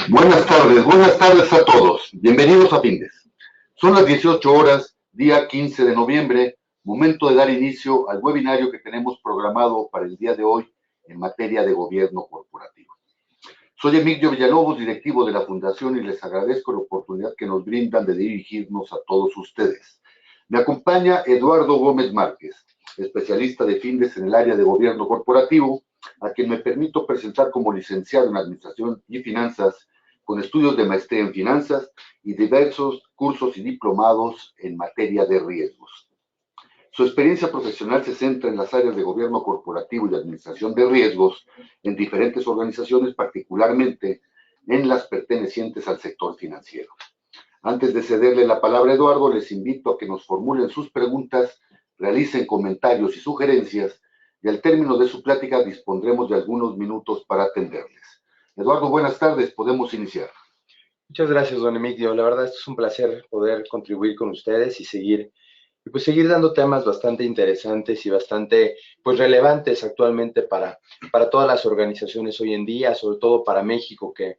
Buenas tardes a todos. Bienvenidos a Findes. Son las 18 horas, día 15 de noviembre, momento de dar inicio al webinario que tenemos programado para el día de hoy en materia de gobierno corporativo. Soy Emilio Villalobos, directivo de la Fundación, y les agradezco la oportunidad que nos brindan de dirigirnos a todos ustedes. Me acompaña Eduardo Gómez Márquez, especialista de Findes en el área de gobierno corporativo, a quien me permito presentar como licenciado en Administración y Finanzas, con estudios de maestría en finanzas y diversos cursos y diplomados en materia de riesgos. Su experiencia profesional se centra en las áreas de gobierno corporativo y administración de riesgos en diferentes organizaciones, particularmente en las pertenecientes al sector financiero. Antes de cederle la palabra a Eduardo, les invito a que nos formulen sus preguntas, realicen comentarios y sugerencias, y al término de su plática dispondremos de algunos minutos para atenderles. Eduardo, buenas tardes, podemos iniciar. Muchas gracias, don Emilio. La verdad es un placer poder contribuir con ustedes y seguir dando temas bastante interesantes y bastante relevantes actualmente para todas las organizaciones hoy en día, sobre todo para México, que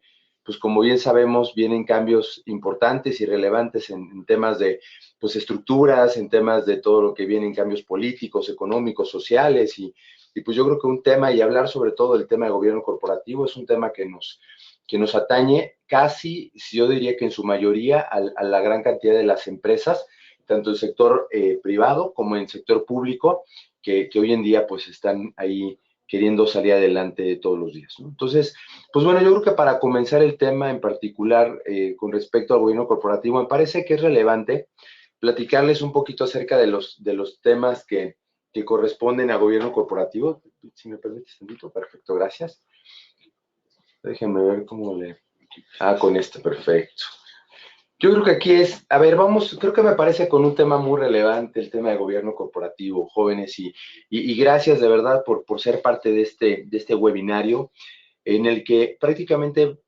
como bien sabemos vienen cambios importantes y relevantes en temas de estructuras, en temas de todo lo que vienen cambios políticos, económicos, sociales y yo creo que un tema, y hablar sobre todo del tema de gobierno corporativo, es un tema que nos atañe casi, yo diría que en su mayoría, a la gran cantidad de las empresas, tanto en el sector privado como en el sector público, que hoy en día están ahí queriendo salir adelante todos los días, ¿no? Entonces, bueno, yo creo que para comenzar el tema en particular con respecto al gobierno corporativo, me parece que es relevante platicarles un poquito acerca de los temas que corresponden al gobierno corporativo. Si me permites tantito, perfecto, gracias. Déjenme ver cómo le... con esto, perfecto. Yo creo que aquí es, creo que me parece con un tema muy relevante, el tema de gobierno corporativo, jóvenes, y gracias de verdad por ser parte de este webinario, en el que prácticamente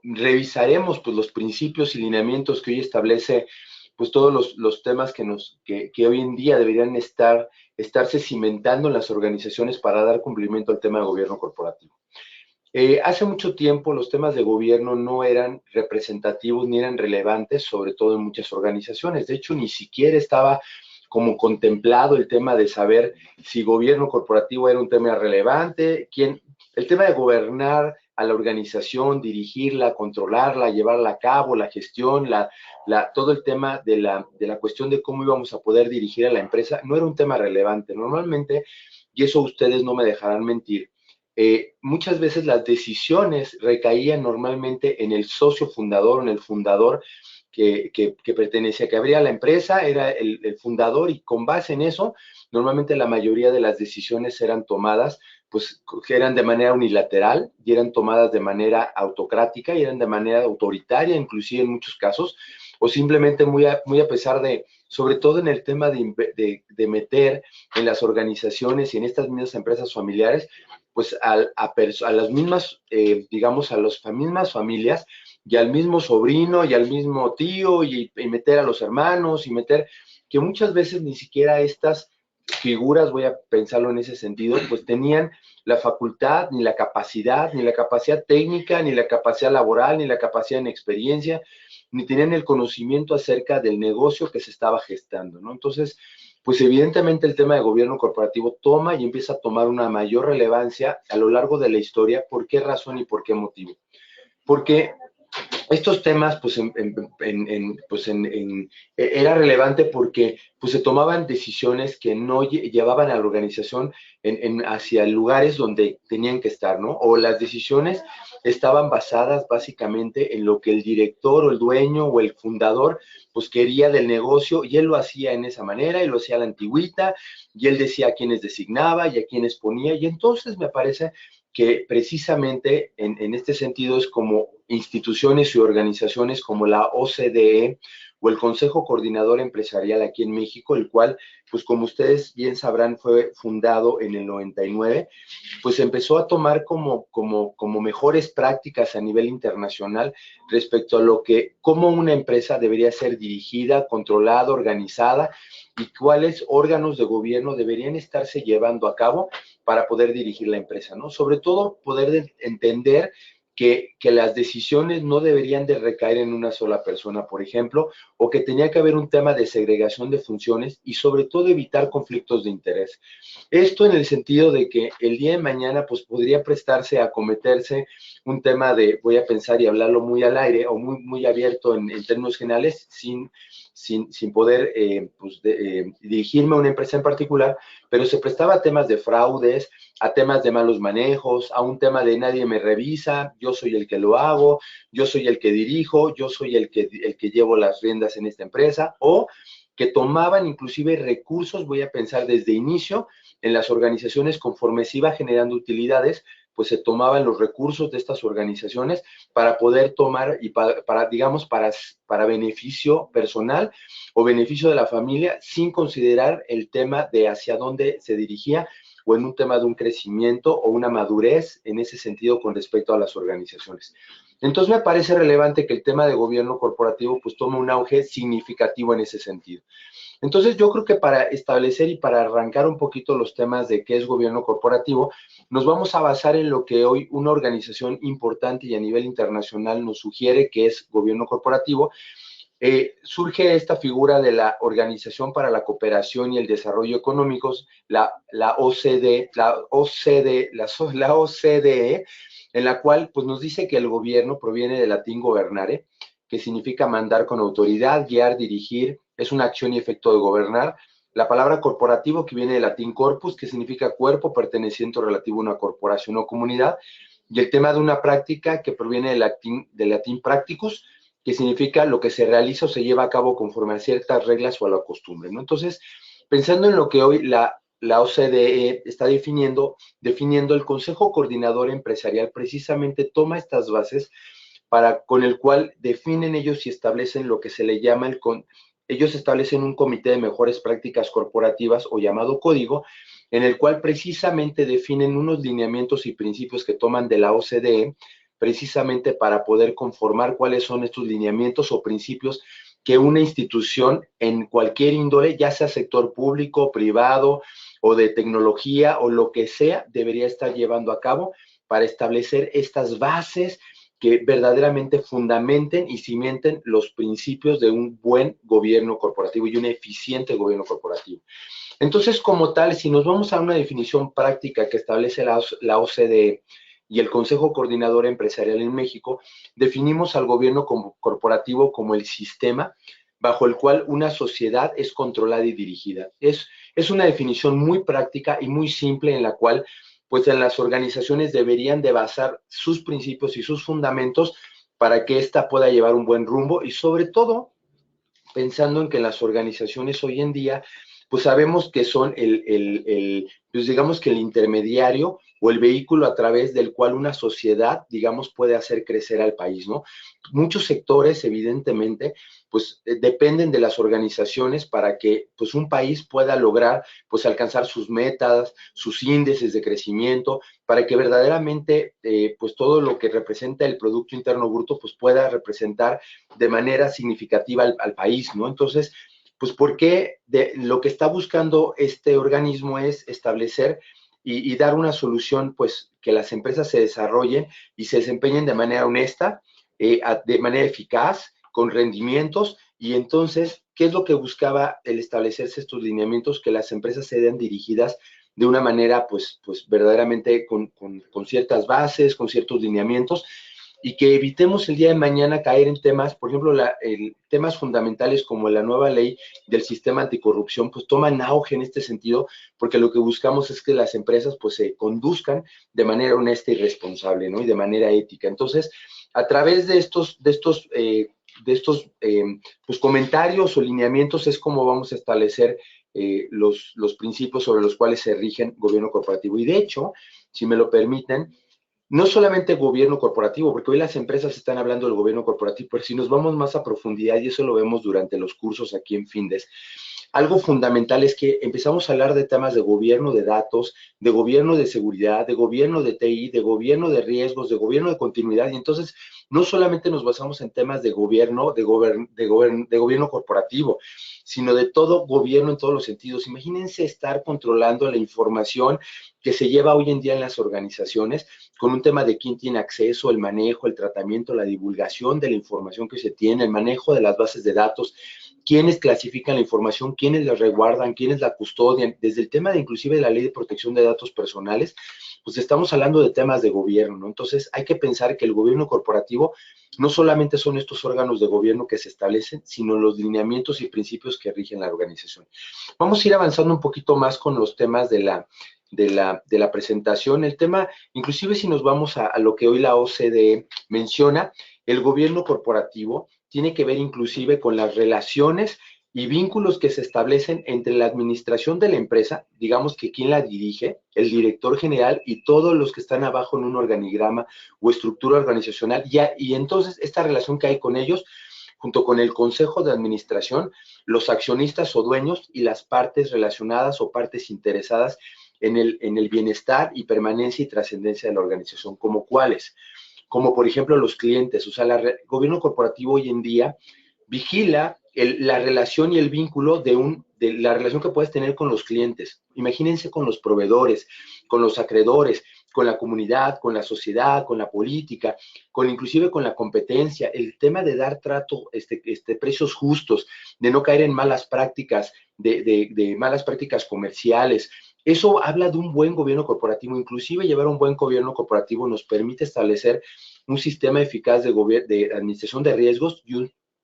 revisaremos los principios y lineamientos que hoy establece todos los temas que hoy en día deberían estarse cimentando en las organizaciones para dar cumplimiento al tema de gobierno corporativo. Hace mucho tiempo los temas de gobierno no eran representativos ni eran relevantes, sobre todo en muchas organizaciones. De hecho, ni siquiera estaba como contemplado el tema de saber si gobierno corporativo era un tema relevante, el tema de gobernar a la organización, dirigirla, controlarla, llevarla a cabo, la gestión, todo el tema de la cuestión de cómo íbamos a poder dirigir a la empresa, no era un tema relevante. Normalmente, y eso ustedes no me dejarán mentir, muchas veces las decisiones recaían normalmente en el socio fundador, en el fundador que pertenecía, que abría la empresa, era el fundador, y con base en eso, normalmente la mayoría de las decisiones eran tomadas, que eran de manera unilateral y eran tomadas de manera autocrática y eran de manera autoritaria, inclusive en muchos casos, o simplemente muy a pesar de, sobre todo en el tema de meter en las organizaciones y en estas mismas empresas familiares, a las mismas, digamos, a las mismas familias y al mismo sobrino y al mismo tío y meter a los hermanos y meter, que muchas veces ni siquiera estas figuras, voy a pensarlo en ese sentido, tenían la facultad, ni la capacidad técnica, ni la capacidad laboral, ni la capacidad en experiencia, ni tenían el conocimiento acerca del negocio que se estaba gestando, ¿no? Entonces, evidentemente el tema de gobierno corporativo toma y empieza a tomar una mayor relevancia a lo largo de la historia. ¿Por qué razón y por qué motivo? Porque estos temas, era relevante porque se tomaban decisiones que no llevaban a la organización hacia lugares donde tenían que estar, ¿no? O las decisiones estaban basadas básicamente en lo que el director o el dueño o el fundador quería del negocio, y él lo hacía en esa manera y lo hacía a la antigüita, y él decía a quiénes designaba y a quiénes ponía, y entonces me parece que precisamente en este sentido es como instituciones y organizaciones como la OCDE o el Consejo Coordinador Empresarial aquí en México, el cual, como ustedes bien sabrán, fue fundado en el 99, empezó a tomar como mejores prácticas a nivel internacional respecto a cómo una empresa debería ser dirigida, controlada, organizada, y cuáles órganos de gobierno deberían estarse llevando a cabo para poder dirigir la empresa, ¿no? Sobre todo poder entender que las decisiones no deberían de recaer en una sola persona, por ejemplo, o que tenía que haber un tema de segregación de funciones y sobre todo evitar conflictos de interés. Esto en el sentido de que el día de mañana pues podría prestarse a cometerse un tema de, voy a pensar y hablarlo muy al aire o muy abierto en términos generales, sin poder dirigirme a una empresa en particular, pero se prestaba a temas de fraudes, a temas de malos manejos, a un tema de nadie me revisa, yo soy el que lo hago, yo soy el que dirijo, yo soy el que llevo las riendas en esta empresa, o que tomaban inclusive recursos, voy a pensar desde inicio, en las organizaciones conforme se iba generando utilidades, pues se tomaban los recursos de estas organizaciones para poder tomar y digamos, para beneficio personal o beneficio de la familia, sin considerar el tema de hacia dónde se dirigía o en un tema de un crecimiento o una madurez en ese sentido con respecto a las organizaciones. Entonces me parece relevante que el tema de gobierno corporativo pues tome un auge significativo en ese sentido. Entonces yo creo que para establecer y para arrancar un poquito los temas de qué es gobierno corporativo, nos vamos a basar en lo que hoy una organización importante y a nivel internacional nos sugiere que es gobierno corporativo. Surge esta figura de la Organización para la Cooperación y el Desarrollo Económicos, la OCDE, en la cual pues, nos dice que el gobierno proviene del latín gobernare, que significa mandar con autoridad, guiar, dirigir, es una acción y efecto de gobernar. La palabra corporativo, que viene del latín corpus, que significa cuerpo perteneciente o relativo a una corporación o comunidad, y el tema de una práctica, que proviene del latín practicus, que significa lo que se realiza o se lleva a cabo conforme a ciertas reglas o a la costumbre, ¿no? Entonces, pensando en lo que hoy la OCDE está definiendo, el Consejo Coordinador Empresarial precisamente toma estas bases con el cual definen ellos y establecen lo que se le llama ellos establecen un comité de mejores prácticas corporativas o llamado código, en el cual precisamente definen unos lineamientos y principios que toman de la OCDE, precisamente para poder conformar cuáles son estos lineamientos o principios que una institución en cualquier índole, ya sea sector público, privado o de tecnología o lo que sea, debería estar llevando a cabo para establecer estas bases que verdaderamente fundamenten y cimienten los principios de un buen gobierno corporativo y un eficiente gobierno corporativo. Entonces, como tal, si nos vamos a una definición práctica que establece la OCDE y el Consejo Coordinador Empresarial en México, definimos al gobierno corporativo como el sistema bajo el cual una sociedad es controlada y dirigida. Es una definición muy práctica y muy simple en la cual pues en las organizaciones deberían de basar sus principios y sus fundamentos para que ésta pueda llevar un buen rumbo y sobre todo pensando en que las organizaciones hoy en día pues sabemos que son pues digamos que el intermediario o el vehículo a través del cual una sociedad, digamos, puede hacer crecer al país, ¿no? Muchos sectores, evidentemente, pues dependen de las organizaciones para que pues un país pueda lograr pues alcanzar sus metas, sus índices de crecimiento, para que verdaderamente pues todo lo que representa el Producto Interno Bruto pues pueda representar de manera significativa al país, ¿no? Entonces, pues porque lo que está buscando este organismo es establecer y dar una solución, pues que las empresas se desarrollen y se desempeñen de manera honesta, de manera eficaz, con rendimientos, y entonces, ¿qué es lo que buscaba el establecerse estos lineamientos? Que las empresas sean dirigidas de una manera, pues verdaderamente con ciertas bases, con ciertos lineamientos, y que evitemos el día de mañana caer en temas, por ejemplo, temas fundamentales como la nueva ley del sistema anticorrupción, pues toman auge en este sentido, porque lo que buscamos es que las empresas pues se conduzcan de manera honesta y responsable, ¿no? Y de manera ética. Entonces, a través de estos pues, comentarios o lineamientos es como vamos a establecer los principios sobre los cuales se rigen gobierno corporativo. Y de hecho, si me lo permiten, no solamente gobierno corporativo, porque hoy las empresas están hablando del gobierno corporativo, pero si nos vamos más a profundidad, y eso lo vemos durante los cursos aquí en Findes, algo fundamental es que empezamos a hablar de temas de gobierno de datos, de gobierno de seguridad, de gobierno de TI, de gobierno de riesgos, de gobierno de continuidad, y entonces no solamente nos basamos en temas de gobierno, de gobierno corporativo, sino de todo gobierno en todos los sentidos. Imagínense estar controlando la información que se lleva hoy en día en las organizaciones con un tema de quién tiene acceso, el manejo, el tratamiento, la divulgación de la información que se tiene, el manejo de las bases de datos, quiénes clasifican la información, quiénes la resguardan, quiénes la custodian, desde el tema de inclusive de la ley de protección de datos personales, pues estamos hablando de temas de gobierno, ¿no? Entonces hay que pensar que el gobierno corporativo no solamente son estos órganos de gobierno que se establecen, sino los lineamientos y principios que rigen la organización. Vamos a ir avanzando un poquito más con los temas de la presentación. El tema, inclusive si nos vamos a lo que hoy la OCDE menciona, el gobierno corporativo tiene que ver inclusive con las relaciones y vínculos que se establecen entre la administración de la empresa, digamos que quien la dirige, el director general y todos los que están abajo en un organigrama o estructura organizacional, y entonces esta relación que hay con ellos, junto con el consejo de administración, los accionistas o dueños y las partes relacionadas o partes interesadas en el bienestar y permanencia y trascendencia de la organización, como cuáles, como por ejemplo los clientes. O sea, el gobierno corporativo hoy en día vigila la relación y el vínculo de la relación que puedes tener con los clientes. Imagínense con los proveedores, con los acreedores, con la comunidad, con la sociedad, con la política, inclusive con la competencia, el tema de dar trato, precios justos, de no caer en malas prácticas, de malas prácticas comerciales. Eso habla de un buen gobierno corporativo. Inclusive llevar un buen gobierno corporativo nos permite establecer un sistema eficaz de administración de riesgos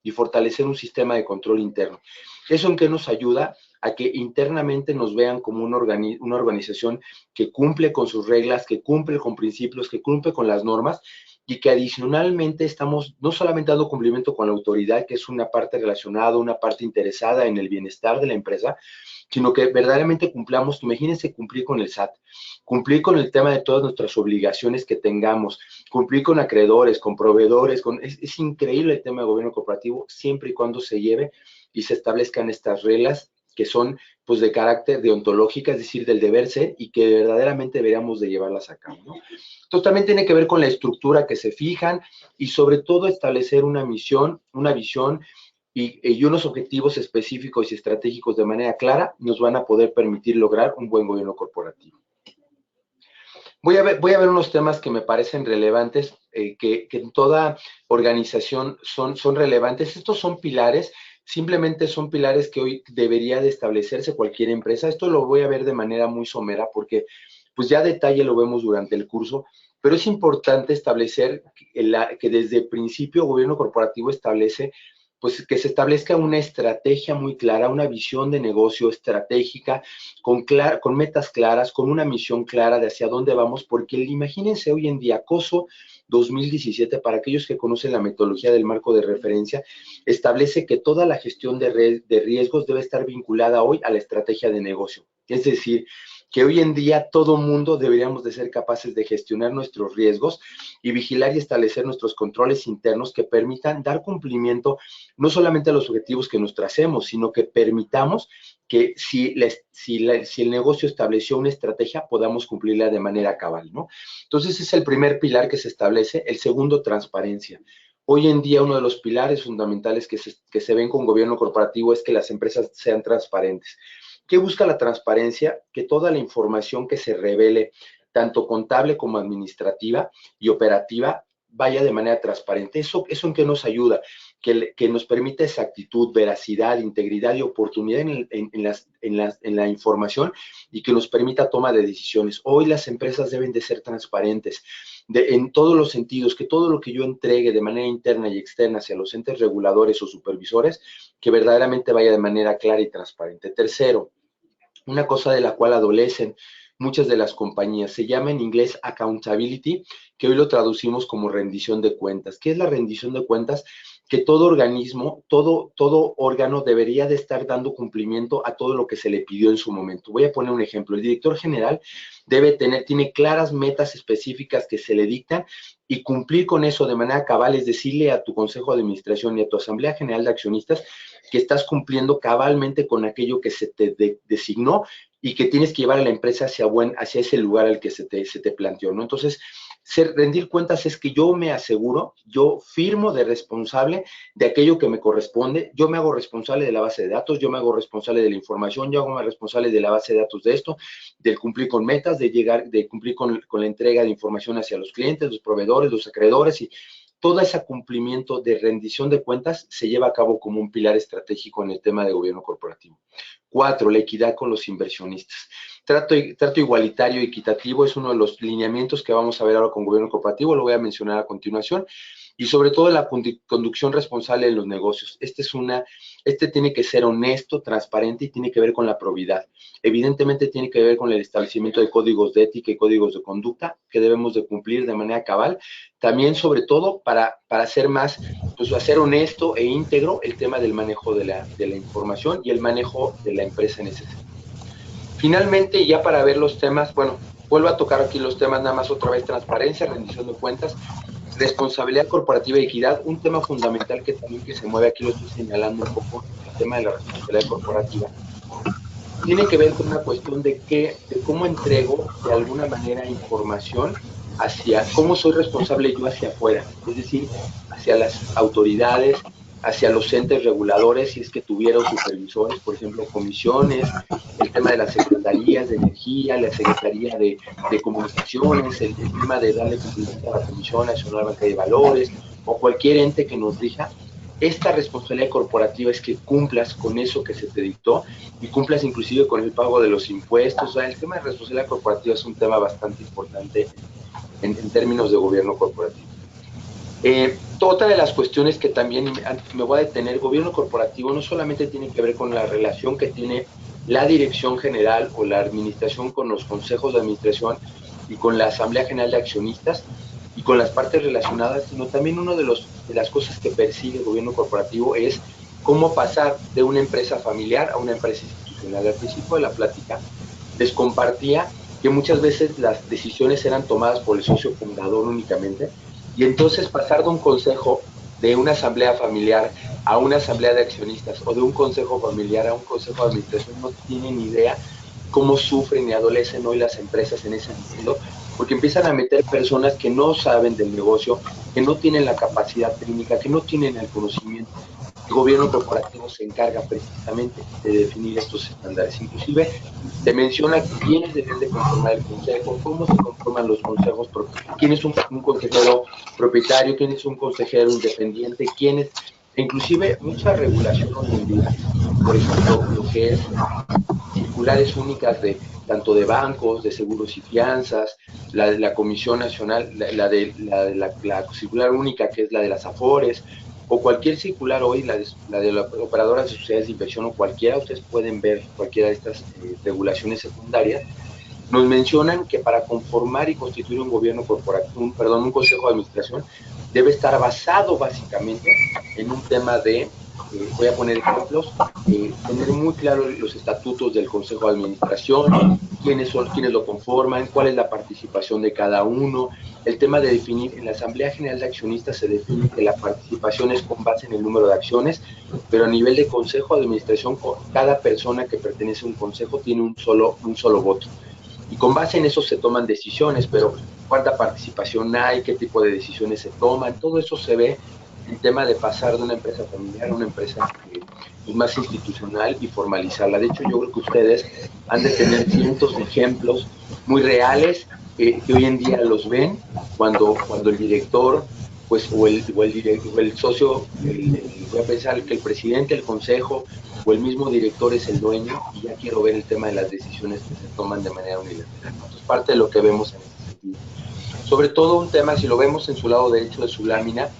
y fortalecer un sistema de control interno. ¿Eso en qué nos ayuda? A que internamente nos vean como una organización que cumple con sus reglas, que cumple con principios, que cumple con las normas, y que adicionalmente estamos no solamente dando cumplimiento con la autoridad, que es una parte relacionada, una parte interesada en el bienestar de la empresa, sino que verdaderamente cumplamos. Imagínense cumplir con el SAT, cumplir con el tema de todas nuestras obligaciones que tengamos, cumplir con acreedores, con proveedores, es increíble el tema de gobierno corporativo, siempre y cuando se lleve y se establezcan estas reglas que son pues de carácter deontológica, es decir, del deber ser, y que verdaderamente deberíamos de llevarlas a cabo, ¿no? Entonces también tiene que ver con la estructura que se fijan y sobre todo establecer una misión, una visión y unos objetivos específicos y estratégicos de manera clara nos van a poder permitir lograr un buen gobierno corporativo. Voy a ver unos temas que me parecen relevantes, que en toda organización son relevantes. Estos son pilares, simplemente son pilares que hoy debería de establecerse cualquier empresa. Esto lo voy a ver de manera muy somera porque pues ya a detalle lo vemos durante el curso, pero es importante establecer que desde el principio el gobierno corporativo establece pues que se establezca una estrategia muy clara, una visión de negocio estratégica, con metas claras, con una misión clara de hacia dónde vamos, porque imagínense hoy en día, COSO 2017, para aquellos que conocen la metodología del marco de referencia, establece que toda la gestión de riesgos debe estar vinculada hoy a la estrategia de negocio. Es decir, que hoy en día todo mundo deberíamos de ser capaces de gestionar nuestros riesgos y vigilar y establecer nuestros controles internos que permitan dar cumplimiento no solamente a los objetivos que nos tracemos, sino que permitamos que si el negocio estableció una estrategia, podamos cumplirla de manera cabal, ¿no? Entonces, ese es el primer pilar que se establece. El segundo, transparencia. Hoy en día, uno de los pilares fundamentales que se ven con gobierno corporativo es que las empresas sean transparentes. ¿Qué busca la transparencia? Que toda la información que se revele, tanto contable como administrativa y operativa, vaya de manera transparente. ¿Eso en qué nos ayuda? Que nos permite exactitud, veracidad, integridad y oportunidad en la información y que nos permita toma de decisiones. Hoy las empresas deben de ser transparentes en todos los sentidos, que todo lo que yo entregue de manera interna y externa hacia los entes reguladores o supervisores, que verdaderamente vaya de manera clara y transparente. Tercero, una cosa de la cual adolecen muchas de las compañías, se llama en inglés accountability, que hoy lo traducimos como rendición de cuentas. ¿Qué es la rendición de cuentas? Que todo organismo, todo órgano debería de estar dando cumplimiento a todo lo que se le pidió en su momento. Voy a poner un ejemplo. El director general tiene claras metas específicas que se le dictan y cumplir con eso de manera cabal, es decirle a tu consejo de administración y a tu asamblea general de accionistas que estás cumpliendo cabalmente con aquello que se te designó y que tienes que llevar a la empresa hacia ese lugar al que se te planteó, ¿no? Entonces, rendir cuentas es que yo me aseguro, yo firmo de responsable de aquello que me corresponde, yo me hago responsable de la base de datos, yo me hago responsable de la información, yo hago responsable de la base de datos de esto, del cumplir con metas, de cumplir con la entrega de información hacia los clientes, los proveedores, los acreedores, y todo ese cumplimiento de rendición de cuentas se lleva a cabo como un pilar estratégico en el tema de gobierno corporativo. 4, la equidad con los inversionistas. Trato igualitario y equitativo es uno de los lineamientos que vamos a ver ahora con gobierno corporativo, lo voy a mencionar a continuación, y sobre todo la conducción responsable de los negocios. Este tiene que ser honesto, transparente y tiene que ver con la probidad. Evidentemente tiene que ver con el establecimiento de códigos de ética y códigos de conducta que debemos de cumplir de manera cabal. También, sobre todo, para hacer más, pues hacer honesto e íntegro el tema del manejo de la información y el manejo de la empresa en ese sentido. Finalmente, ya para ver los temas, bueno, vuelvo a tocar aquí los temas nada más otra vez: transparencia, rendición de cuentas, responsabilidad corporativa y equidad. Un tema fundamental que también se mueve aquí, lo estoy señalando un poco, el tema de la responsabilidad corporativa. Tiene que ver con una cuestión de cómo entrego de alguna manera información hacia cómo soy responsable yo hacia afuera, es decir, hacia las autoridades, hacia los entes reguladores, si es que tuviera supervisores, por ejemplo, comisiones, el tema de las secretarías de energía, la secretaría de comunicaciones, el tema de darle cumplimiento a la Comisión Nacional Bancaria de Valores, o cualquier ente que nos rija. Esta responsabilidad corporativa es que cumplas con eso que se te dictó y cumplas inclusive con el pago de los impuestos. O sea, el tema de responsabilidad corporativa es un tema bastante importante en términos de gobierno corporativo. Otra de las cuestiones que también me voy a detener: gobierno corporativo no solamente tiene que ver con la relación que tiene la dirección general o la administración con los consejos de administración y con la asamblea general de accionistas y con las partes relacionadas, sino también una de las cosas que persigue el gobierno corporativo es cómo pasar de una empresa familiar a una empresa institucional. Al principio de la plática les compartía que muchas veces las decisiones eran tomadas por el socio fundador únicamente, y entonces pasar de un consejo, de una asamblea familiar a una asamblea de accionistas, o de un consejo familiar a un consejo de administración, no tienen idea cómo sufren y adolecen hoy las empresas en ese sentido, porque empiezan a meter personas que no saben del negocio, que no tienen la capacidad técnica, que no tienen el conocimiento. El gobierno corporativo se encarga precisamente de definir estos estándares. Inclusive se menciona quiénes deben de conformar el consejo, cómo se conforman los consejos, quién es un consejero propietario, quién es un consejero independiente, inclusive mucha regulación hoy en día. Por ejemplo, lo que es circulares únicas tanto de bancos, de seguros y fianzas, la de la Comisión Nacional, la circular única que es la de las AFORES, o cualquier circular hoy, la de la operadora de sociedades de inversión, o cualquiera, ustedes pueden ver cualquiera de estas regulaciones secundarias, nos mencionan que para conformar y constituir un gobierno corporativo, un consejo de administración, debe estar basado básicamente en un tema de, voy a poner ejemplos, tener muy claros los estatutos del consejo de administración, quiénes lo conforman, cuál es la participación de cada uno. El tema de definir, en la Asamblea General de Accionistas se define que la participación es con base en el número de acciones, pero a nivel de consejo de administración, cada persona que pertenece a un consejo tiene un solo voto. Y con base en eso se toman decisiones, pero cuánta participación hay, qué tipo de decisiones se toman, todo eso se ve en el tema de pasar de una empresa familiar a una empresa más institucional y formalizarla. De hecho, yo creo que ustedes han de tener cientos de ejemplos muy reales que hoy en día los ven cuando el director, pues, o el socio, voy a pensar que el presidente, el consejo o el mismo director es el dueño, y ya quiero ver el tema de las decisiones que se toman de manera unilateral. Entonces, parte de lo que vemos en este sentido. Sobre todo un tema, si lo vemos en su lado derecho de su lámina,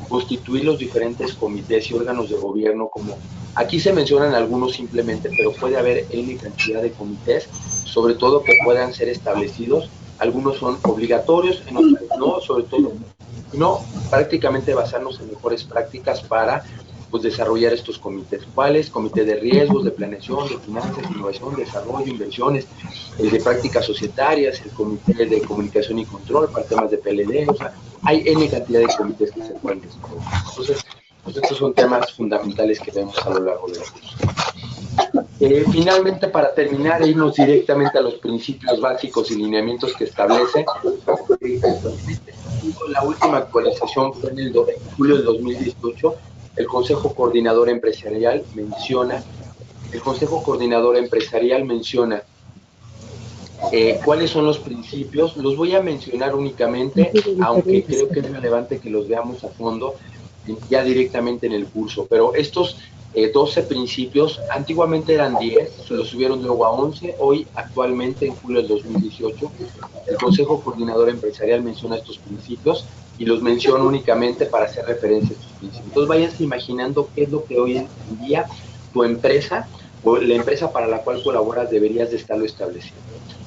constituir los diferentes comités y órganos de gobierno, como aquí se mencionan algunos simplemente, pero puede haber N cantidad de comités, sobre todo que puedan ser establecidos. Algunos son obligatorios, en otros no, sobre todo no, prácticamente basarnos en mejores prácticas para, pues, desarrollar estos comités. ¿Cuáles? Comité de riesgos, de planeación, de finanzas, innovación, desarrollo, inversiones, el de prácticas societarias, el comité de comunicación y control para temas de PLD. O sea, hay N cantidad de comités que se pueden desarrollar. Entonces, pues estos son temas fundamentales que vemos a lo largo de la curso. Finalmente, para terminar e irnos directamente a los principios básicos y lineamientos que establece, La última actualización fue en julio del 2018. El Consejo Coordinador Empresarial menciona cuáles son los principios. Los voy a mencionar únicamente, aunque creo que es relevante que los veamos a fondo ya directamente en el curso. Pero estos 12 principios, antiguamente eran 10, los subieron luego a 11, hoy actualmente en julio del 2018, el Consejo Coordinador Empresarial menciona estos principios y los menciona únicamente para hacer referencia a estos principios. Entonces váyanse imaginando qué es lo que hoy en día tu empresa o la empresa para la cual colaboras deberías de estarlo estableciendo.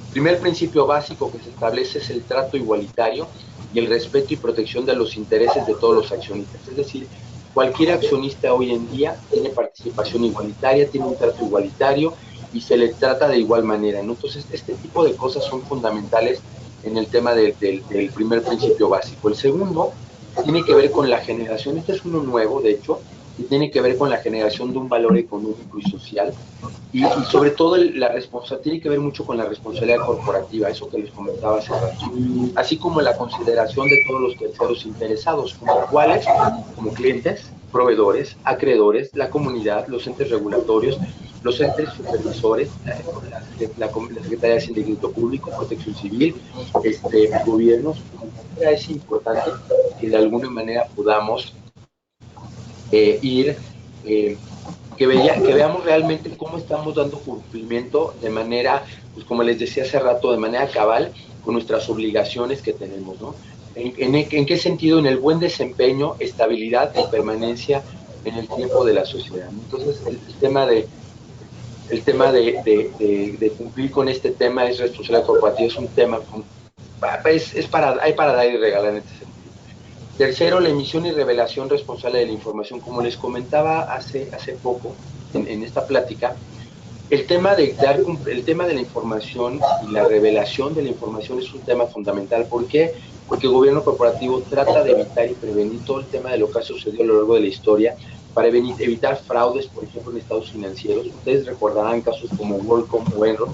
El primer principio básico que se establece es el trato igualitario y el respeto y protección de los intereses de todos los accionistas. Es decir, cualquier accionista hoy en día tiene participación igualitaria, tiene un trato igualitario y se le trata de igual manera, ¿no? Entonces, este tipo de cosas son fundamentales en el tema del primer principio básico. El segundo tiene que ver con la generación, este es uno nuevo, de hecho, y tiene que ver con la generación de un valor económico y social. Y sobre todo tiene que ver mucho con la responsabilidad corporativa, eso que les comentaba hace rato, así como la consideración de todos los terceros interesados, como cuáles, como clientes, proveedores, acreedores, la comunidad, los entes regulatorios, los entes supervisores, la Secretaría de Hacienda y Crédito Público, Protección Civil, gobiernos. Es importante que de alguna manera podamos ir que veamos realmente cómo estamos dando cumplimiento de manera, pues como les decía hace rato, de manera cabal con nuestras obligaciones que tenemos, ¿no? ¿En qué sentido? En el buen desempeño, estabilidad y permanencia en el tiempo de la sociedad. Entonces, el tema de cumplir con este tema es responsabilidad corporativa, es un tema, hay para dar y regalar en este sentido. Tercero, la emisión y revelación responsable de la información. Como les comentaba hace poco en esta plática, el tema de la información y la revelación de la información es un tema fundamental. ¿Por qué? Porque el gobierno corporativo trata de evitar y prevenir todo el tema de lo que ha sucedido a lo largo de la historia para evitar fraudes, por ejemplo, en estados financieros. Ustedes recordarán casos como WorldCom o Enron,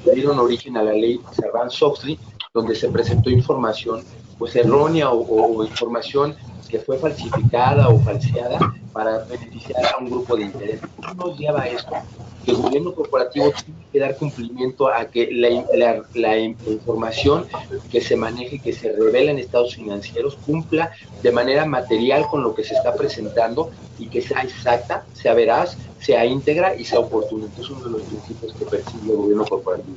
que dieron origen a la ley Sarbanes-Oxley, donde se presentó información pues errónea o información que fue falsificada o falseada para beneficiar a un grupo de interés. ¿Qué nos lleva a esto? Que el gobierno corporativo tiene que dar cumplimiento a que la información que se maneje, que se revela en estados financieros, cumpla de manera material con lo que se está presentando y que sea exacta, sea veraz, sea íntegra y sea oportuna. Este es uno de los principios que persigue el gobierno corporativo.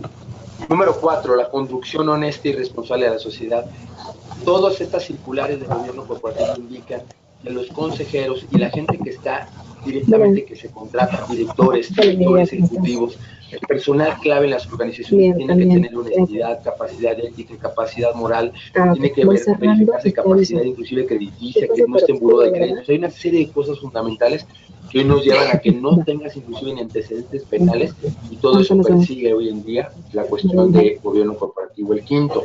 Número 4, la conducción honesta y responsable de la sociedad. Todas estas circulares del gobierno corporativo indican que los consejeros y la gente que está directamente, que se contrata, directores ejecutivos, el personal clave en las organizaciones tiene que tener honestidad, capacidad ética, capacidad moral, tiene que verificarse capacidad inclusive crediticia, que no esté en buró de créditos. Hay una serie de cosas fundamentales que hoy nos llevan a que no tengas inclusive ni antecedentes penales, y todo eso persigue hoy en día la cuestión de gobierno corporativo. El quinto,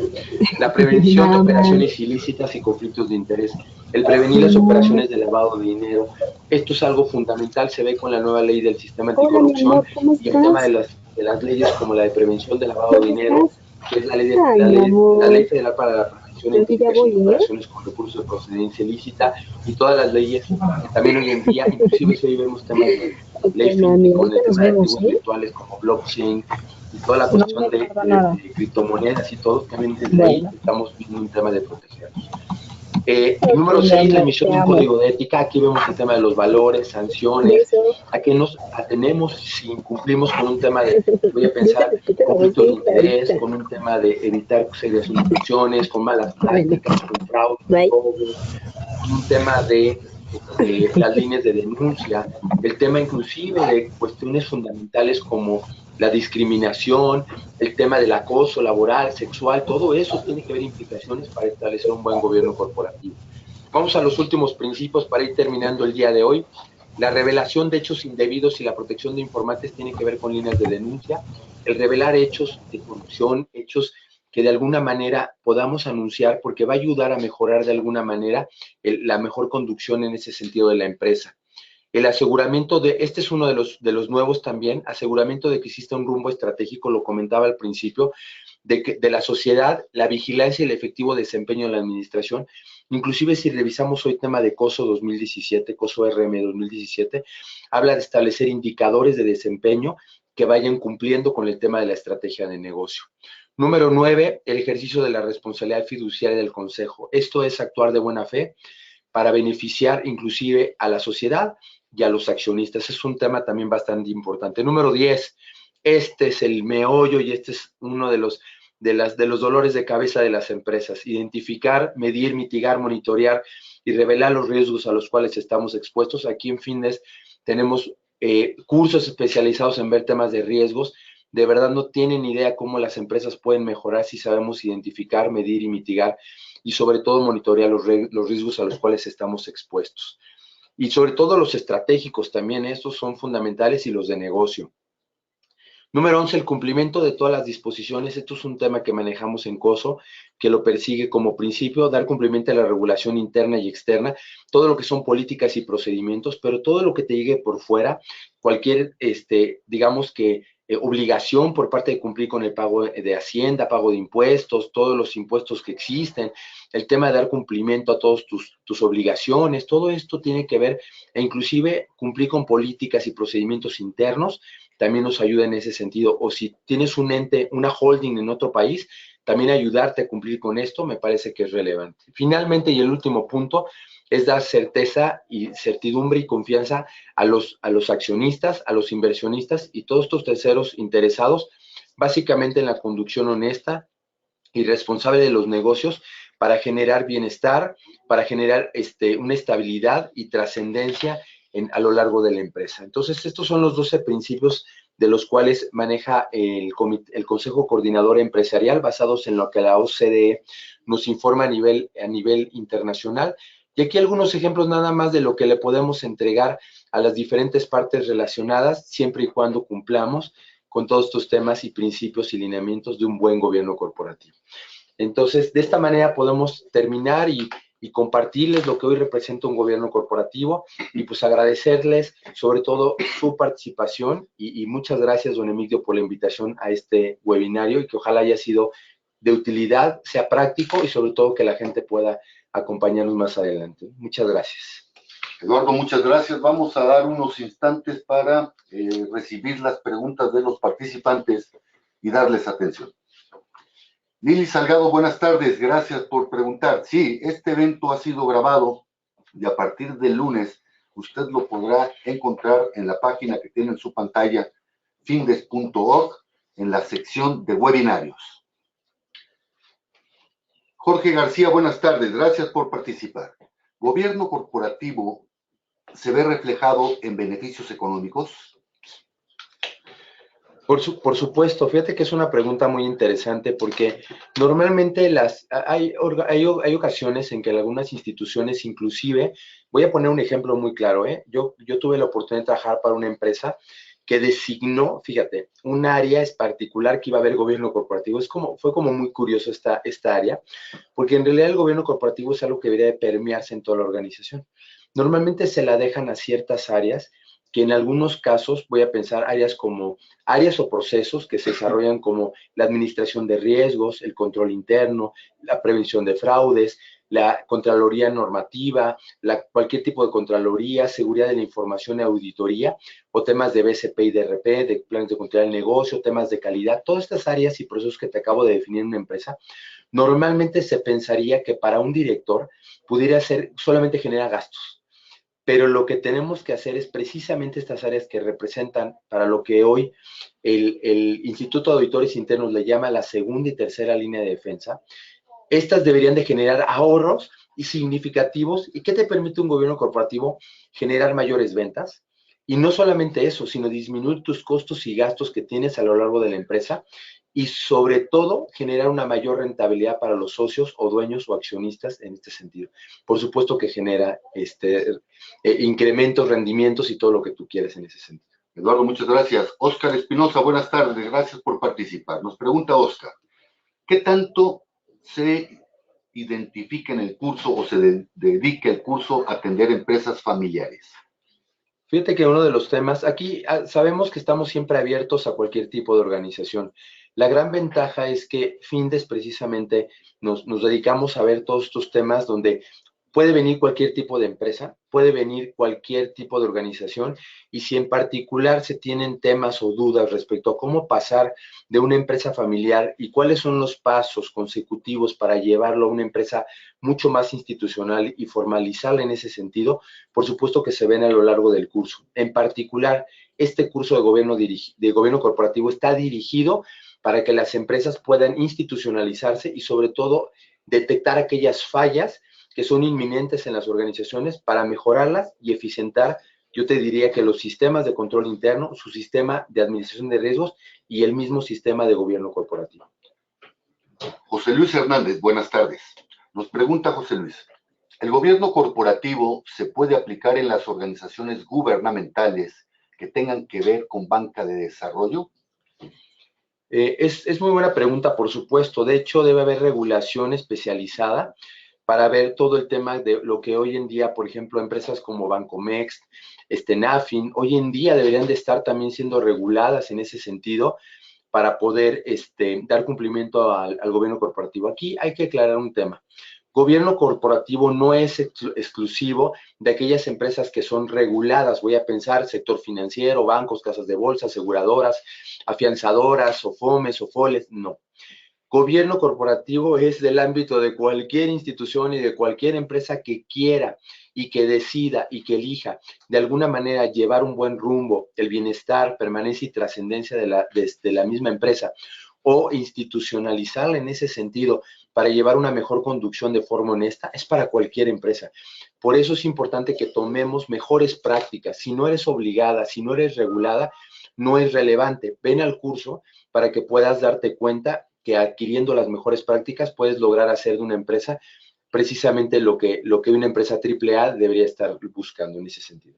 la prevención de operaciones ilícitas y conflictos de interés. El prevenir las operaciones de lavado de dinero. Esto es algo fundamental, se ve con la nueva ley del sistema anticorrupción y el tema de las leyes como la de prevención de lavado de dinero, que es la ley federal para la prevención e identificación de operaciones con recursos de procedencia ilícita, y todas las leyes que también hoy en día, inclusive si hoy vemos temas de ley con el tema de activos virtuales como blockchain y toda la cuestión de criptomonedas y todo, también desde ahí estamos viendo un tema de protegernos. Número 6, la emisión de un código de ética. Aquí vemos el tema de los valores, sanciones, a qué nos atenemos si incumplimos con un tema de, voy a pensar, conflicto de interés, con un tema de evitar serias instituciones, con malas prácticas, con fraude, un tema de las líneas de denuncia, el tema inclusive de cuestiones fundamentales como la discriminación, el tema del acoso laboral, sexual, todo eso tiene que haber implicaciones para establecer un buen gobierno corporativo. Vamos a los últimos principios para ir terminando el día de hoy. La revelación de hechos indebidos y la protección de informantes tiene que ver con líneas de denuncia. El revelar hechos de corrupción, hechos que de alguna manera podamos anunciar, porque va a ayudar a mejorar de alguna manera la mejor conducción en ese sentido de la empresa. El aseguramiento este es uno de los nuevos también, aseguramiento de que exista un rumbo estratégico, lo comentaba al principio, de la sociedad, la vigilancia y el efectivo desempeño de la administración. Inclusive si revisamos hoy tema de COSO 2017, COSO RM 2017, habla de establecer indicadores de desempeño que vayan cumpliendo con el tema de la estrategia de negocio. Número 9, el ejercicio de la responsabilidad fiduciaria del consejo. Esto es actuar de buena fe para beneficiar inclusive a la sociedad y a los accionistas. Es un tema también bastante importante. Número 10, este es el meollo y este es uno de los dolores de cabeza de las empresas. Identificar, medir, mitigar, monitorear y revelar los riesgos a los cuales estamos expuestos. Aquí en Findes tenemos cursos especializados en ver temas de riesgos. De verdad no tienen idea cómo las empresas pueden mejorar si sabemos identificar, medir y mitigar y sobre todo monitorear los riesgos a los cuales estamos expuestos. Y sobre todo los estratégicos también, estos son fundamentales y los de negocio. Número 11, el cumplimiento de todas las disposiciones. Esto es un tema que manejamos en COSO, que lo persigue como principio, dar cumplimiento a la regulación interna y externa, todo lo que son políticas y procedimientos, pero todo lo que te llegue por fuera, cualquier, digamos que, obligación por parte de cumplir con el pago de Hacienda, pago de impuestos, todos los impuestos que existen, el tema de dar cumplimiento a todas tus obligaciones, todo esto tiene que ver, e inclusive cumplir con políticas y procedimientos internos, también nos ayuda en ese sentido. O si tienes un ente, una holding en otro país, también ayudarte a cumplir con esto me parece que es relevante. Finalmente, y el último punto, es dar certeza y certidumbre y confianza a los accionistas, a los inversionistas y todos estos terceros interesados, básicamente en la conducción honesta y responsable de los negocios para generar bienestar, para generar una estabilidad y trascendencia a lo largo de la empresa. Entonces, estos son los 12 principios de los cuales maneja el Consejo Coordinador Empresarial, basados en lo que la OCDE nos informa a nivel internacional. Y aquí algunos ejemplos nada más de lo que le podemos entregar a las diferentes partes relacionadas, siempre y cuando cumplamos con todos estos temas y principios y lineamientos de un buen gobierno corporativo. Entonces, de esta manera podemos terminar y compartirles lo que hoy representa un gobierno corporativo y pues agradecerles sobre todo su participación y muchas gracias, don Emilio, por la invitación a este webinario y que ojalá haya sido de utilidad, sea práctico y sobre todo que la gente pueda acompañarnos más adelante. Muchas gracias. Eduardo, muchas gracias. Vamos a dar unos instantes para recibir las preguntas de los participantes y darles atención. Lili Salgado, buenas tardes, gracias por preguntar. Sí, este evento ha sido grabado y a partir del lunes usted lo podrá encontrar en la página que tiene en su pantalla, findes.org, en la sección de webinarios. Jorge García, buenas tardes, gracias por participar. ¿Gobierno corporativo se ve reflejado en beneficios económicos? Por supuesto, fíjate que es una pregunta muy interesante porque normalmente hay ocasiones en que algunas instituciones inclusive, voy a poner un ejemplo muy claro, yo tuve la oportunidad de trabajar para una empresa que designó, fíjate, un área es particular que iba a haber gobierno corporativo. Fue como muy curioso esta área, porque en realidad el gobierno corporativo es algo que debería de permearse en toda la organización. Normalmente se la dejan a ciertas áreas que en algunos casos, voy a pensar áreas o procesos que se desarrollan como la administración de riesgos, el control interno, la prevención de fraudes, la contraloría normativa, cualquier tipo de contraloría, seguridad de la información y auditoría, o temas de BCP y DRP, de planes de control del negocio, temas de calidad, todas estas áreas y procesos que te acabo de definir en una empresa, normalmente se pensaría que para un director pudiera ser solamente genera gastos. Pero lo que tenemos que hacer es precisamente estas áreas que representan para lo que hoy el Instituto de Auditores Internos le llama la segunda y tercera línea de defensa. Estas deberían de generar ahorros y significativos. ¿Y qué te permite un gobierno corporativo? Generar mayores ventas. Y no solamente eso, sino disminuir tus costos y gastos que tienes a lo largo de la empresa y sobre todo generar una mayor rentabilidad para los socios o dueños o accionistas en este sentido. Por supuesto que genera incrementos, rendimientos y todo lo que tú quieres en ese sentido. Eduardo, muchas gracias. Óscar Espinosa, buenas tardes, gracias por participar. Nos pregunta Óscar, ¿qué tanto se identifica en el curso o se dedica el curso a atender empresas familiares? Fíjate que uno de los temas, aquí sabemos que estamos siempre abiertos a cualquier tipo de organización, La gran ventaja es que Findes precisamente nos dedicamos a ver todos estos temas donde puede venir cualquier tipo de empresa, puede venir cualquier tipo de organización, y si en particular se tienen temas o dudas respecto a cómo pasar de una empresa familiar y cuáles son los pasos consecutivos para llevarlo a una empresa mucho más institucional y formalizarla en ese sentido, por supuesto que se ven a lo largo del curso. En particular, este curso de gobierno corporativo está dirigido para que las empresas puedan institucionalizarse y sobre todo detectar aquellas fallas que son inminentes en las organizaciones para mejorarlas y eficientar, yo te diría que los sistemas de control interno, su sistema de administración de riesgos y el mismo sistema de gobierno corporativo. José Luis Hernández, buenas tardes. Nos pregunta José Luis, ¿el gobierno corporativo se puede aplicar en las organizaciones gubernamentales que tengan que ver con banca de desarrollo? Es muy buena pregunta, por supuesto. De hecho, debe haber regulación especializada para ver todo el tema de lo que hoy en día, por ejemplo, empresas como Bancomext, Nafin, hoy en día deberían de estar también siendo reguladas en ese sentido para poder dar cumplimiento al gobierno corporativo. Aquí hay que aclarar un tema. Gobierno corporativo no es exclusivo de aquellas empresas que son reguladas. Voy a pensar sector financiero, bancos, casas de bolsa, aseguradoras, afianzadoras, SOFOMES, SOFOLES, no. Gobierno corporativo es del ámbito de cualquier institución y de cualquier empresa que quiera y que decida y que elija de alguna manera llevar un buen rumbo, el bienestar, permanencia y trascendencia de la misma empresa, o institucionalizarla en ese sentido para llevar una mejor conducción de forma honesta, es para cualquier empresa. Por eso es importante que tomemos mejores prácticas. Si no eres obligada, si no eres regulada, no es relevante. Ven al curso para que puedas darte cuenta que adquiriendo las mejores prácticas puedes lograr hacer de una empresa precisamente lo que una empresa AAA debería estar buscando en ese sentido.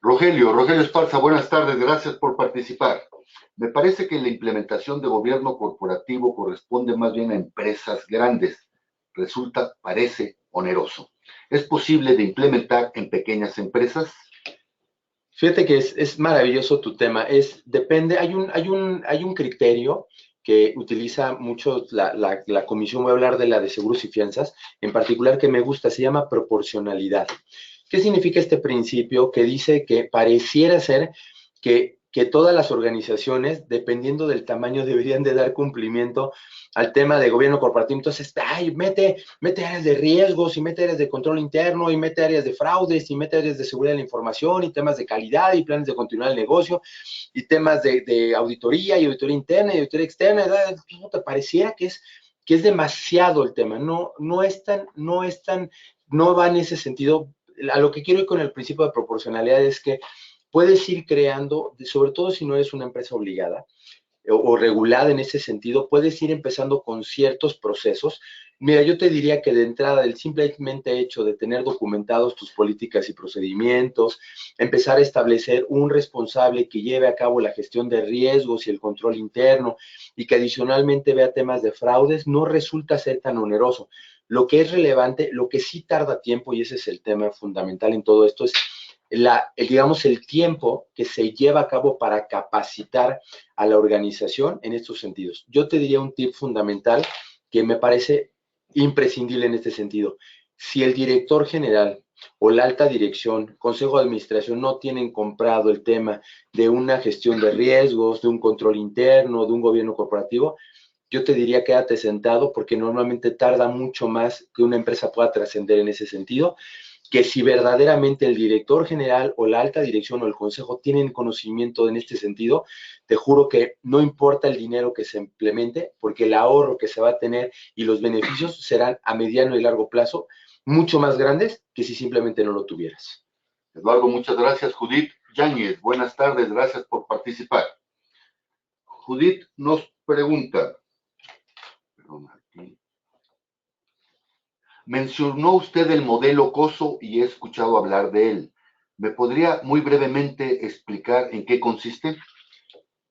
Rogelio Esparza, buenas tardes, gracias por participar. Me parece que la implementación de gobierno corporativo corresponde más bien a empresas grandes. Parece oneroso. ¿Es posible de implementar en pequeñas empresas? Fíjate que es maravilloso tu tema. Depende, hay un criterio que utiliza mucho la comisión, voy a hablar de la de seguros y fianzas, en particular que me gusta, se llama proporcionalidad. ¿Qué significa este principio? Que dice que pareciera ser que todas las organizaciones, dependiendo del tamaño, deberían de dar cumplimiento al tema de gobierno corporativo. Entonces, mete áreas de riesgos y mete áreas de control interno y mete áreas de fraudes y mete áreas de seguridad de la información y temas de calidad y planes de continuar el negocio y temas de auditoría y auditoría interna y auditoría externa. ¿No te pareciera que es demasiado el tema? No va en ese sentido. A lo que quiero ir con el principio de proporcionalidad es que puedes ir creando, sobre todo si no eres una empresa obligada o regulada en ese sentido, puedes ir empezando con ciertos procesos. Mira, yo te diría que de entrada, el simplemente hecho de tener documentados tus políticas y procedimientos, empezar a establecer un responsable que lleve a cabo la gestión de riesgos y el control interno y que adicionalmente vea temas de fraudes, no resulta ser tan oneroso. Lo que es relevante, lo que sí tarda tiempo, y ese es el tema fundamental en todo esto, es digamos, el tiempo que se lleva a cabo para capacitar a la organización en estos sentidos. Yo te diría un tip fundamental que me parece imprescindible en este sentido. Si el director general o la alta dirección, consejo de administración no tienen comprado el tema de una gestión de riesgos, de un control interno, de un gobierno corporativo, yo te diría quédate sentado porque normalmente tarda mucho más que una empresa pueda trascender en ese sentido, que si verdaderamente el director general o la alta dirección o el consejo tienen conocimiento en este sentido, te juro que no importa el dinero que se implemente, porque el ahorro que se va a tener y los beneficios serán a mediano y largo plazo mucho más grandes que si simplemente no lo tuvieras. Eduardo, muchas gracias. Judith Yáñez, buenas tardes, gracias por participar. Judith nos pregunta, mencionó usted el modelo COSO y he escuchado hablar de él. ¿Me podría muy brevemente explicar en qué consiste?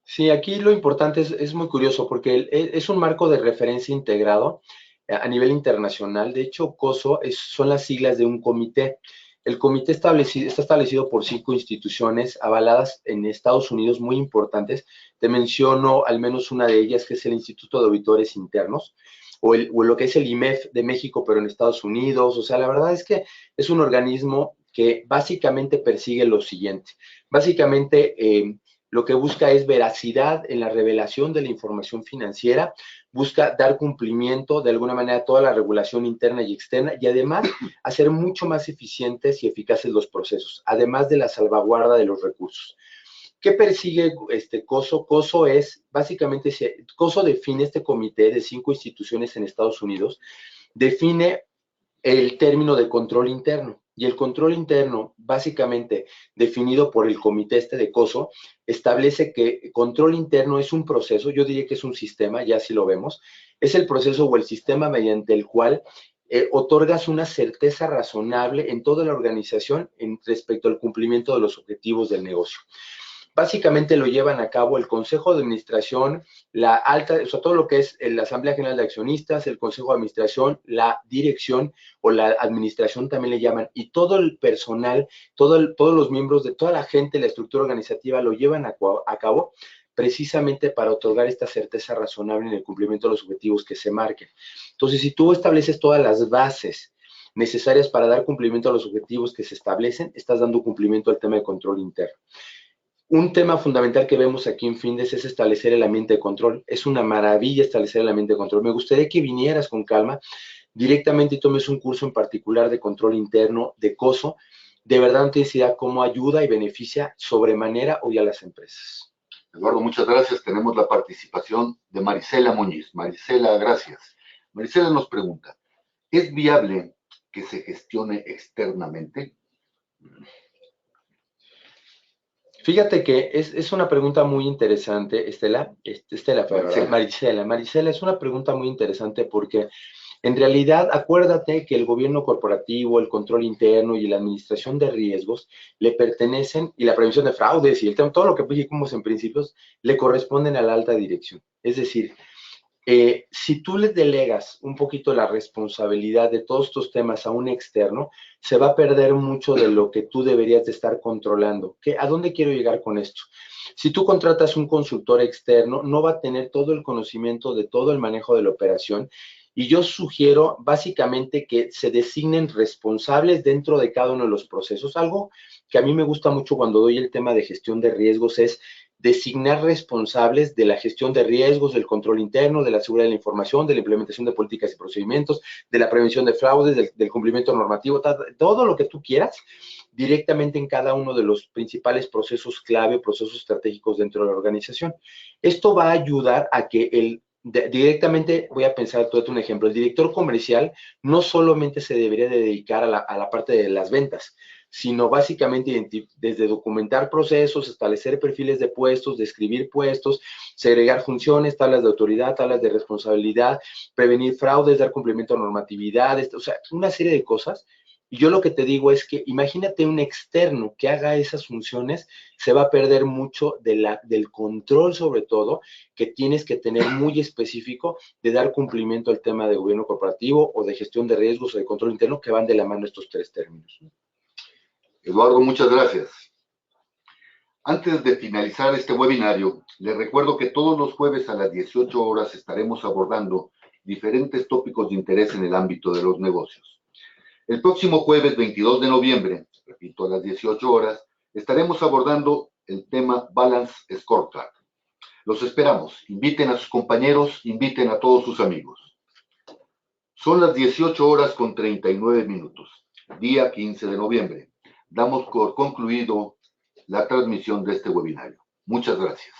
Sí, aquí lo importante es muy curioso porque es un marco de referencia integrado a nivel internacional. De hecho, COSO son las siglas de un comité El comité está establecido por 5 instituciones avaladas en Estados Unidos muy importantes. Te menciono al menos una de ellas, que es el Instituto de Auditores Internos, o lo que es el IMEF de México, pero en Estados Unidos. O sea, la verdad es que es un organismo que básicamente persigue lo siguiente. Básicamente, lo que busca es veracidad en la revelación de la información financiera, busca dar cumplimiento de alguna manera a toda la regulación interna y externa y además hacer mucho más eficientes y eficaces los procesos, además de la salvaguarda de los recursos. ¿Qué persigue COSO? COSO es, básicamente, COSO define este comité de 5 instituciones en Estados Unidos, define el término de control interno. Y el control interno, básicamente definido por el comité de COSO, establece que control interno es un proceso, yo diría que es un sistema, ya si lo vemos, es el proceso o el sistema mediante el cual otorgas una certeza razonable en toda la organización respecto al cumplimiento de los objetivos del negocio. Básicamente lo llevan a cabo el Consejo de Administración, la alta, o sea, todo lo que es la Asamblea General de Accionistas, el Consejo de Administración, la dirección o la administración también le llaman, y todo el personal, todos los miembros de toda la gente, la estructura organizativa lo llevan a cabo precisamente para otorgar esta certeza razonable en el cumplimiento de los objetivos que se marquen. Entonces, si tú estableces todas las bases necesarias para dar cumplimiento a los objetivos que se establecen, estás dando cumplimiento al tema de control interno. Un tema fundamental que vemos aquí en Findes es establecer el ambiente de control. Es una maravilla establecer el ambiente de control. Me gustaría que vinieras con calma directamente y tomes un curso en particular de control interno de COSO. De verdad no tienes idea cómo ayuda y beneficia sobremanera hoy a las empresas. Eduardo, muchas gracias. Tenemos la participación de Marisela Muñiz. Marisela, gracias. Marisela nos pregunta, ¿es viable que se gestione externamente? Fíjate que es una pregunta muy interesante, Estela, ¿verdad? Marisela, es una pregunta muy interesante porque en realidad acuérdate que el gobierno corporativo, el control interno y la administración de riesgos le pertenecen, y la prevención de fraudes y todo lo que dijimos en principios, le corresponden a la alta dirección. Es decir, si tú les delegas un poquito la responsabilidad de todos estos temas a un externo, se va a perder mucho de lo que tú deberías de estar controlando. ¿A dónde quiero llegar con esto? Si tú contratas un consultor externo, no va a tener todo el conocimiento de todo el manejo de la operación, y yo sugiero básicamente que se designen responsables dentro de cada uno de los procesos. Algo que a mí me gusta mucho cuando doy el tema de gestión de riesgos es designar responsables de la gestión de riesgos, del control interno, de la seguridad de la información, de la implementación de políticas y procedimientos, de la prevención de fraudes, del cumplimiento normativo, todo lo que tú quieras, directamente en cada uno de los principales procesos clave, procesos estratégicos dentro de la organización. Esto va a ayudar a que directamente, voy a pensar, todo un ejemplo, el director comercial no solamente se debería de dedicar a la parte de las ventas, sino básicamente desde documentar procesos, establecer perfiles de puestos, describir puestos, segregar funciones, tablas de autoridad, tablas de responsabilidad, prevenir fraudes, dar cumplimiento a normatividades, o sea, una serie de cosas. Y yo lo que te digo es que imagínate un externo que haga esas funciones, se va a perder mucho del control, sobre todo, que tienes que tener muy específico de dar cumplimiento al tema de gobierno corporativo o de gestión de riesgos o de control interno, que van de la mano estos 3 términos. Eduardo, muchas gracias. Antes de finalizar este webinario, les recuerdo que todos los jueves a las 18 horas estaremos abordando diferentes tópicos de interés en el ámbito de los negocios. El próximo jueves 22 de noviembre, repito, a las 18 horas, estaremos abordando el tema Balance Scorecard. Los esperamos. Inviten a sus compañeros, inviten a todos sus amigos. Son las 18 horas con 39 minutos, día 15 de noviembre. Damos por concluido la transmisión de este webinario. Muchas gracias.